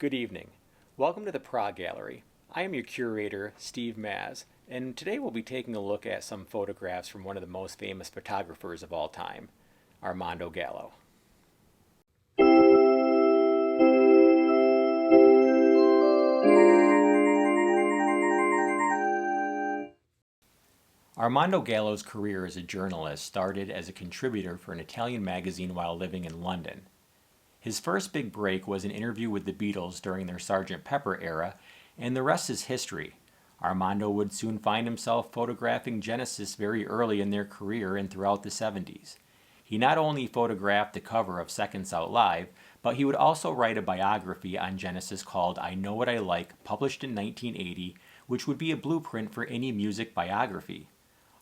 Good evening. Welcome to the Prog Gallery. I am your curator, Steve Maz, and today we'll be taking a look at some photographs from one of the most famous photographers of all time, Armando Gallo. Armando Gallo's career as a journalist started as a contributor for an Italian magazine while living in London. His first big break was an interview with the Beatles during their Sgt. Pepper era, and the rest is history. Armando would soon find himself photographing Genesis very early in their career and throughout the 70s. He not only photographed the cover of Seconds Out Live, but he would also write a biography on Genesis called I Know What I Like, published in 1980, which would be a blueprint for any music biography.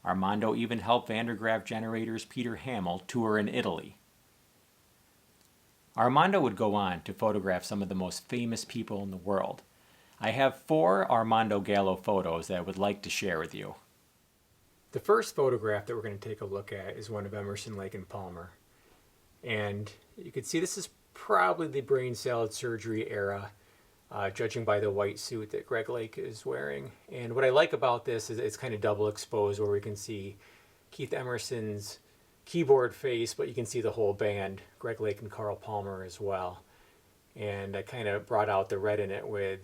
Armando even helped Van der Graaf Generator's Peter Hammill tour in Italy. Armando would go on to photograph some of the most famous people in the world. I have 4 Armando Gallo photos that I would like to share with you. The first photograph that we're going to take a look at is one of Emerson, Lake and Palmer. And you can see this is probably the brain salad surgery era, judging by the white suit that Greg Lake is wearing. And what I like about this is it's kind of double exposed, where we can see Keith Emerson's keyboard face, but you can see the whole band, Greg Lake and Carl Palmer as well. And I kind of brought out the red in it with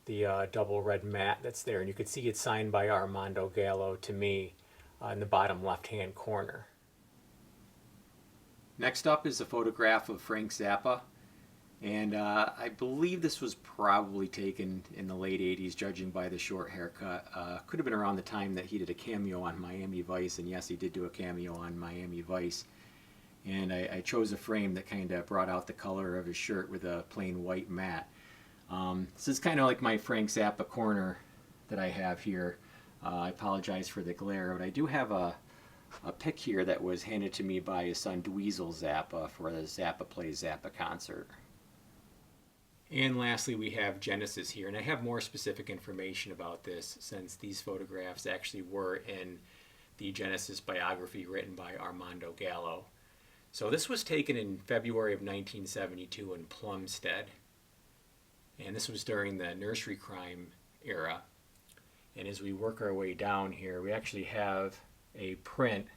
the double red mat that's there, and you can see it's signed by Armando Gallo to me in the bottom left hand corner. Next up is a photograph of Frank Zappa, and I believe this was probably taken in the late 80s, judging by the short haircut. Could have been around the time that he did a cameo on Miami Vice, and yes, he did do a cameo on Miami Vice. And I chose a frame that kind of brought out the color of his shirt with a plain white mat. This is kind of like my Frank Zappa corner that I have here. I apologize for the glare, but I do have a pic here that was handed to me by his son Dweezil Zappa for the Zappa Plays Zappa concert. And lastly, we have Genesis here, and I have more specific information about this since these photographs actually were in the Genesis biography written by Armando Gallo. So this was taken in February of 1972 in Plumstead, and this was during the nursery crime era. And as we work our way down here, we actually have a print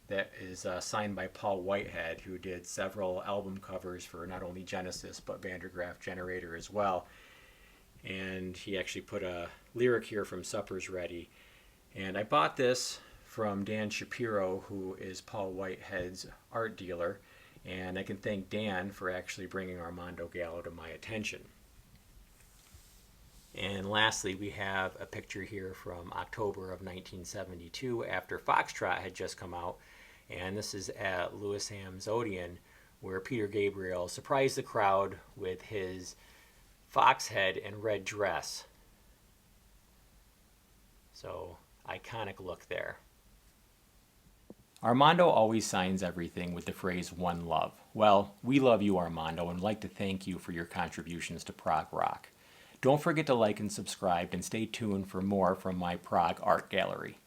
that is signed by Paul Whitehead, who did several album covers for not only Genesis but Van der Graaf Generator as well. And he actually put a lyric here from Supper's Ready. And I bought this from Dan Shapiro, who is Paul Whitehead's art dealer, and I can thank Dan for actually bringing Armando Gallo to my attention. And lastly, we have a picture here from October of 1972 after Foxtrot had just come out. And this is at Lewisham's Odeon, where Peter Gabriel surprised the crowd with his fox head and red dress. So, iconic look there. Armando always signs everything with the phrase "One Love." Well, we love you, Armando, and would like to thank you for your contributions to prog rock. Don't forget to like and subscribe, and stay tuned for more from my Prog Art Gallery.